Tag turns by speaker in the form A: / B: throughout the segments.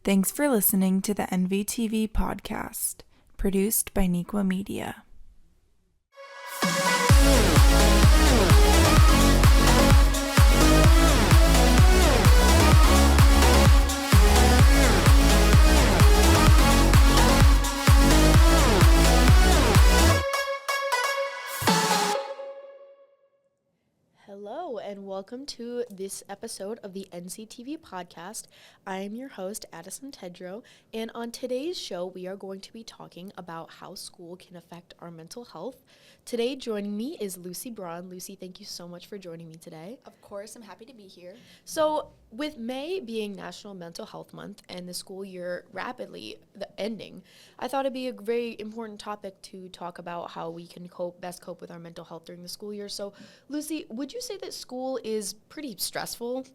A: Thanks for listening to the NVTV podcast, produced by Neuqua Media.
B: Hello and welcome to this episode of the NCTV podcast. I am your host, Addison Tedrow, and on today's show, we are going to be talking about how school can affect our mental health. Today, joining me is Lucy Braun. Lucy, thank you so much for joining me today.
C: Of course, I'm happy to be here.
B: So, with May being National Mental Health Month and the school year rapidly ending, I thought it'd be a very important topic to talk about how we can best cope with our mental health during the school year. So, Lucy, would you say that school is pretty stressful?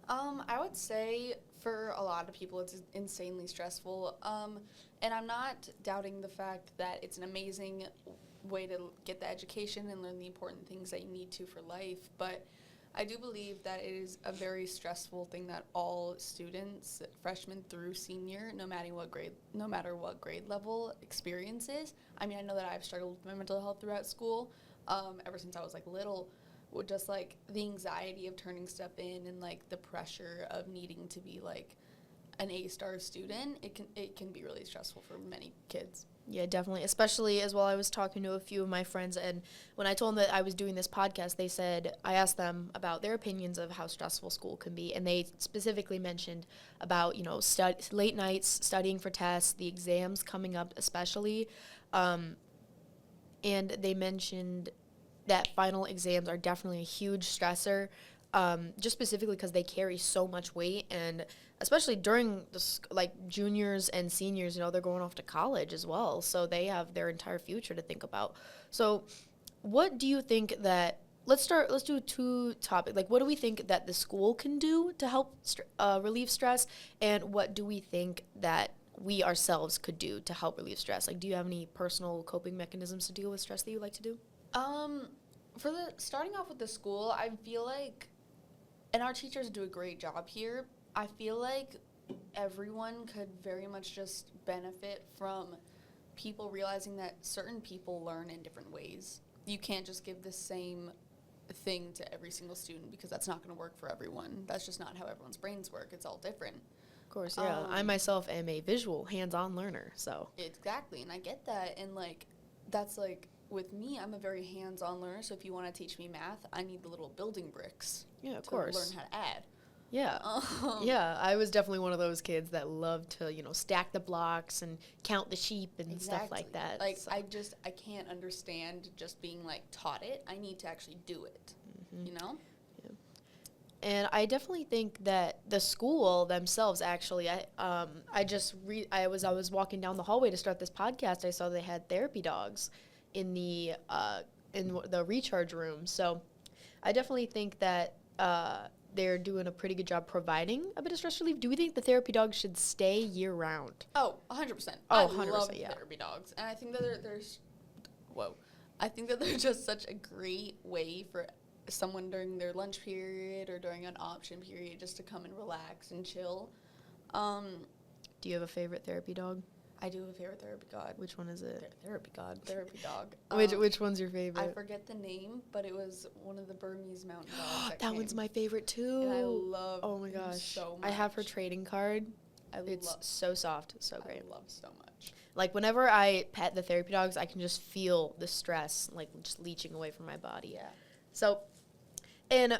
C: I would say for a lot of people it's insanely stressful. And I'm not doubting the fact that it's an amazing way to get the education and learn the important things that you need to for life, but I do believe that it is a very stressful thing that all students, freshman through senior, no matter what grade level, experiences. I mean, I know that I've struggled with my mental health throughout school, ever since I was little, with just the anxiety of turning stuff in and the pressure of needing to be an A-star student. It can be really stressful for many kids.
B: Yeah, definitely, especially as well. I was talking to a few of my friends, and when I told them that I was doing this podcast, I asked them about their opinions of how stressful school can be, and they specifically mentioned about, late nights, studying for tests, the exams coming up especially, and they mentioned that final exams are definitely a huge stressor, just specifically because they carry so much weight, and especially during juniors and seniors, they're going off to college as well, so they have their entire future to think about. So what do you think that, let's do two topics. What do we think that the school can do to help relieve stress, and what do we think that we ourselves could do to help relieve stress? Do you have any personal coping mechanisms to deal with stress that you like to do?
C: For starting off with the school, I feel and our teachers do a great job here, I feel everyone could very much just benefit from people realizing that certain people learn in different ways. You can't just give the same thing to every single student because that's not going to work for everyone. That's just not how everyone's brains work. It's all different.
B: Of course, yeah. I myself am a visual, hands-on learner, so.
C: Exactly, and I get that, and that's with me, I'm a very hands-on learner, so if you want to teach me math, I need the little building bricks to learn how to add.
B: Yeah. Yeah, I was definitely one of those kids that loved to, stack the blocks and count the sheep and stuff like that.
C: I can't understand just being taught it. I need to actually do it,
B: Yeah. And I definitely think that the school themselves, actually, I was walking down the hallway to start this podcast. I saw they had therapy dogs in the recharge room. So I definitely think that they're doing a pretty good job providing a bit of stress relief. Do we think the therapy dogs should stay year-round?
C: Oh, 100%.
B: Oh,
C: I
B: 100%,
C: love
B: yeah.
C: therapy dogs. And I think that they're just such a great way for someone during their lunch period or during an option period just to come and relax and chill.
B: Do you have a favorite therapy dog?
C: I do have a favorite therapy dog.
B: Which one is it?
C: Therapy dog.
B: Which one's your favorite?
C: I forget the name, but it was one of the Burmese mountain dogs.
B: That one's my favorite too.
C: And I love
B: Oh my gosh.
C: so much.
B: I have her trading card. It's so soft, so great.
C: I love so much.
B: Whenever I pet the therapy dogs, I can just feel the stress just leaching away from my body.
C: Yeah.
B: So, and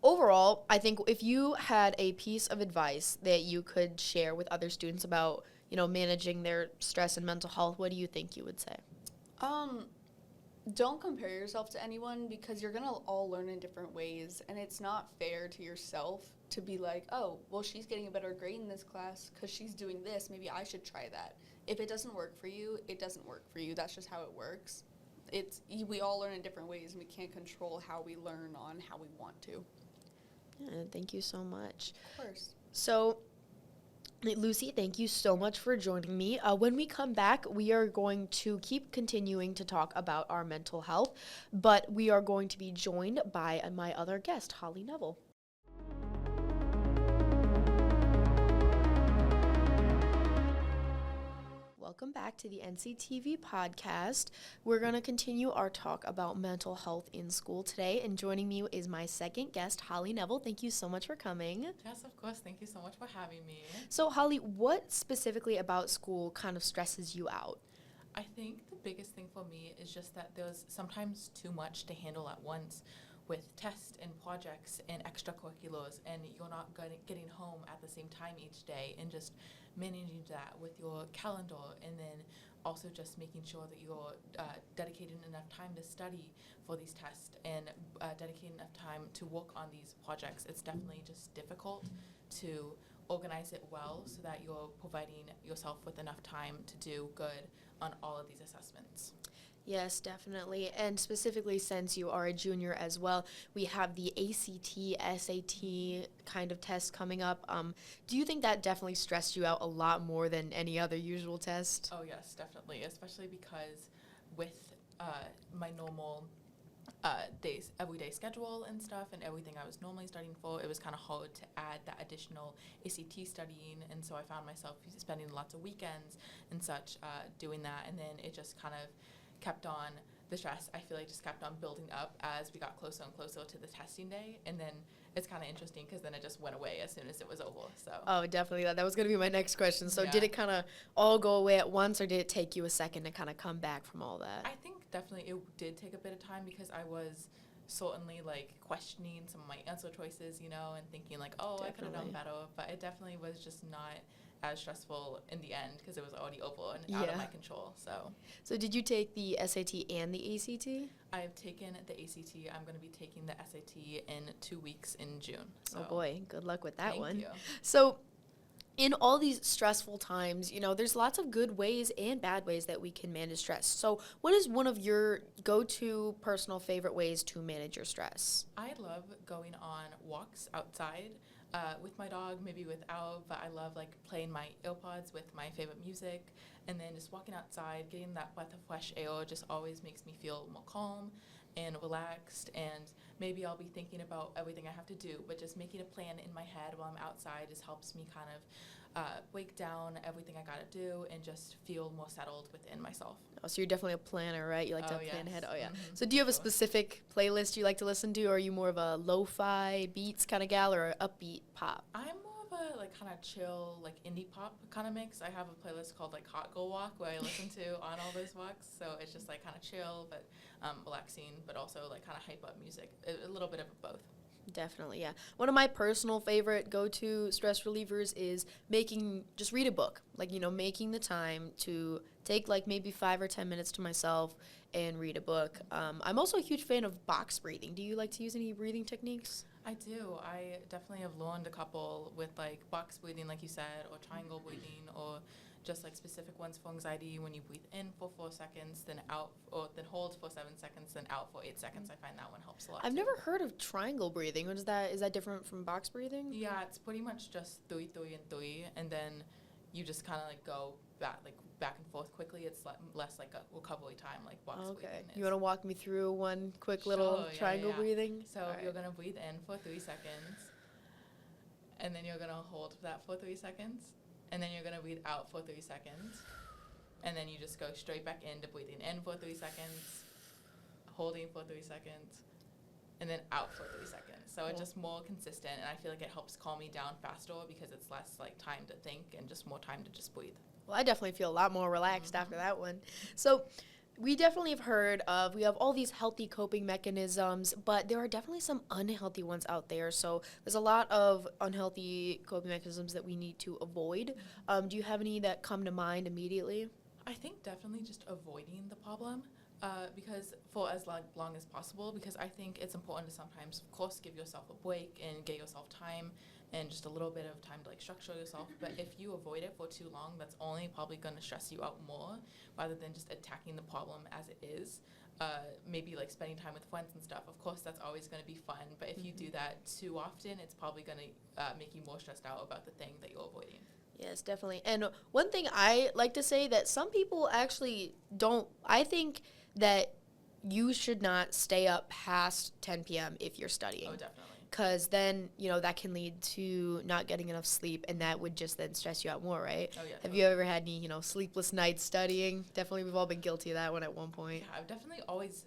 B: overall, I think if you had a piece of advice that you could share with other students about managing their stress and mental health, what do you think you would say?
C: Don't compare yourself to anyone because you're going to all learn in different ways, and it's not fair to yourself to be oh, well, she's getting a better grade in this class because she's doing this. Maybe I should try that. If it doesn't work for you, it doesn't work for you. That's just how it works. We all learn in different ways, and we can't control how we learn on how we want to.
B: Yeah, thank you so much.
C: Of course.
B: So, Lucy, thank you so much for joining me. When we come back, we are going to keep continuing to talk about our mental health, but we are going to be joined by my other guest, Holly Neville. back to the NCTV podcast. We're going to continue our talk about mental health in school today, and joining me is my second guest, Holly Neville. Thank you so much for coming.
D: Yes, of course. Thank you so much for having me.
B: So, Holly, what specifically about school kind of stresses you out?
D: I think the biggest thing for me is just that there's sometimes too much to handle at once with tests and projects and extracurriculars, and you're not getting home at the same time each day, and just managing that with your calendar, and then also just making sure that you're dedicating enough time to study for these tests and dedicating enough time to work on these projects. It's definitely just difficult to organize it well so that you're providing yourself with enough time to do good on all of these assessments.
B: Yes, definitely. And specifically, since you are a junior as well, we have the ACT, SAT kind of test coming up. Do you think that definitely stressed you out a lot more than any other usual test?
D: Oh, yes, definitely, especially because with my normal everyday schedule and stuff and everything I was normally studying for, it was kind of hard to add that additional ACT studying, and so I found myself spending lots of weekends and such doing that, and then it just kind of kept on, the stress I feel like just kept on building up as we got closer and closer to the testing day, and then it's kind of interesting because then it just went away as soon as it was over. So
B: Oh, definitely. That was going to be my next question. So
D: Yeah.
B: did it kind of all go away at once, or did it take you a second to kind of come back from all that?
D: I think definitely it did take a bit of time because I was certainly like questioning some of my answer choices, and thinking like, oh, I could have done
B: Definitely.
D: better, but it definitely was just not as stressful in the end because it was already over and out of
B: Yeah.
D: my control.
B: So did you take the SAT and the ACT?
D: I have taken the ACT. I'm going to be taking the SAT in 2 weeks in June. So
B: Oh boy, good luck with that
D: thank
B: one.
D: you.
B: So in all these stressful times, there's lots of good ways and bad ways that we can manage stress. So what is one of your go-to personal favorite ways to manage your stress?
D: I love going on walks outside with my dog, maybe without, but I love like playing my earpods with my favorite music, and then just walking outside, getting that breath of fresh air just always makes me feel more calm and relaxed, and maybe I'll be thinking about everything I have to do, but just making a plan in my head while I'm outside just helps me kind of break down everything I gotta do and just feel more settled within myself.
B: Oh, so you're definitely a planner, right? You like to
D: Oh,
B: plan
D: yes.
B: ahead. Oh, yeah.
D: Mhm.
B: So do you have a
D: Sure.
B: specific playlist you like to listen to, or are you more of a lo-fi beats kind of gal or upbeat pop?
D: I'm more of a like kind of chill, like indie pop kind of mix. I have a playlist called like Hot Girl Walk where I listen to on all those walks. So it's just like kind of chill, but relaxing, but also like kind of hype up music. A little bit of both.
B: Definitely, yeah. One of my personal favorite go-to stress relievers is just read a book. Like, making the time to take like maybe 5 or 10 minutes to myself and read a book. I'm also a huge fan of box breathing. Do you like to use any breathing techniques?
D: I do. I definitely have learned a couple with like box breathing, like you said, or triangle breathing, or just like specific ones for anxiety when you breathe in for 4 seconds, then out, or then hold for 7 seconds, then out for 8 seconds. I find that one helps a lot.
B: I've
D: too.
B: never heard of triangle breathing. What is that? Is that different from box breathing?
D: Yeah, it's pretty much just 3, 3, and 3, and then you just kind of like go back and forth quickly. It's less like a recovery time like box
B: Okay.
D: breathing is.
B: You want to walk me through one quick little
D: Sure, yeah,
B: triangle
D: yeah.
B: breathing?
D: So
B: All right.
D: you're gonna breathe in for 3 seconds, and then you're gonna hold that for 3 seconds, and then you're gonna breathe out for 3 seconds, and then you just go straight back into breathing in for 3 seconds, holding for 3 seconds, and then out for 3 seconds. So it's
B: Cool.
D: just more consistent, and I feel like it helps calm me down faster because it's less like time to think and just more time to just breathe.
B: Well, I definitely feel a lot more relaxed after that one. So we definitely have heard of, we have all these healthy coping mechanisms, but there are definitely some unhealthy ones out there. So there's a lot of unhealthy coping mechanisms that we need to avoid. Do you have any that come to mind immediately?
D: I think definitely just avoiding the problem because for as long as possible, because I think it's important to sometimes, of course, give yourself a break and get yourself time and just a little bit of time to like structure yourself. But if you avoid it for too long, that's only probably going to stress you out more rather than just attacking the problem as it is. Maybe like spending time with friends and stuff. Of course, that's always going to be fun. But if you do that too often, it's probably going to make you more stressed out about the thing that you're avoiding.
B: Yes, definitely. And one thing I like to say that some people actually don't, I think that you should not stay up past 10 p.m. if you're studying.
D: Oh, definitely.
B: because then, that can lead to not getting enough sleep, and that would just then stress you out more, right?
D: Oh, yeah.
B: Have you ever had any, sleepless nights studying? Definitely, we've all been guilty of that one at one point.
D: Yeah, I've definitely always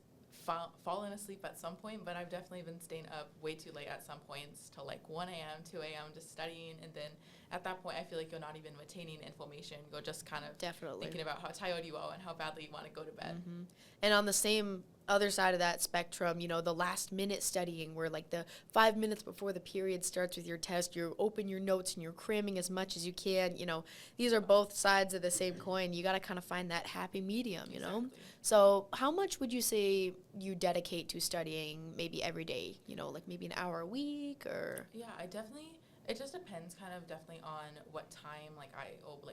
D: fallen asleep at some point, but I've definitely been staying up way too late at some points till like 1 a.m., 2 a.m. just studying, and then at that point I feel like you're not even retaining information. You're just kind of
B: Definitely
D: thinking about how tired you are and how badly you want to go to bed.
B: Mm-hmm. And on the same other side of that spectrum, the last minute studying where like the 5 minutes before the period starts with your test, you open your notes and you're cramming as much as you can. These are both sides of the same coin. You got to kind of find that happy medium,
D: Exactly.
B: So how much would you say you dedicate to studying maybe every day, like maybe an hour a week or?
D: Yeah, it just depends kind of definitely on what time,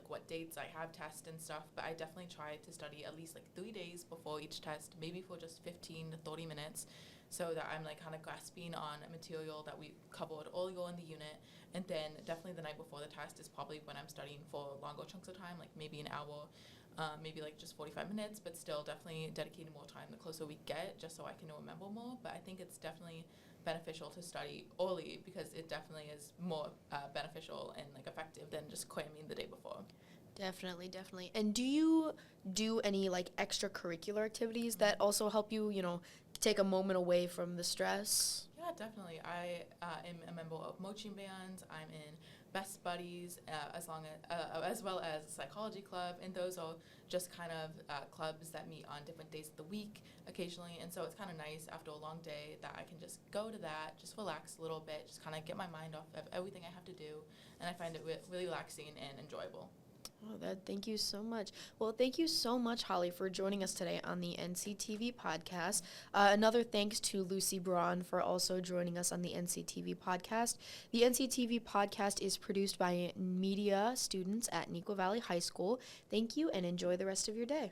D: what dates I have tests and stuff, but I definitely try to study at least like 3 days before each test, maybe for just 15 to 30 minutes, so that I'm like kind of grasping on material that we covered earlier in the unit. And then definitely the night before the test is probably when I'm studying for longer chunks of time, like maybe an hour, maybe like just 45 minutes, but still definitely dedicating more time the closer we get, just so I can remember more. But I think it's definitely beneficial to study early because it definitely is more beneficial and like effective than just cramming the day before.
B: Definitely. And do you do any like extracurricular activities that also help you, take a moment away from the stress?
D: Yeah, definitely. I am a member of marching bands. I'm in Best Buddies, as well as a psychology club, and those are just kind of clubs that meet on different days of the week occasionally. And so it's kind of nice after a long day that I can just go to that, just relax a little bit, just kind of get my mind off of everything I have to do, and I find it really relaxing and enjoyable.
B: Oh, thank you so much. Well, thank you so much, Holly, for joining us today on the NCTV podcast. Another thanks to Lucy Braun for also joining us on the NCTV podcast. The NCTV podcast is produced by media students at Neuqua Valley High School. Thank you and enjoy the rest of your day.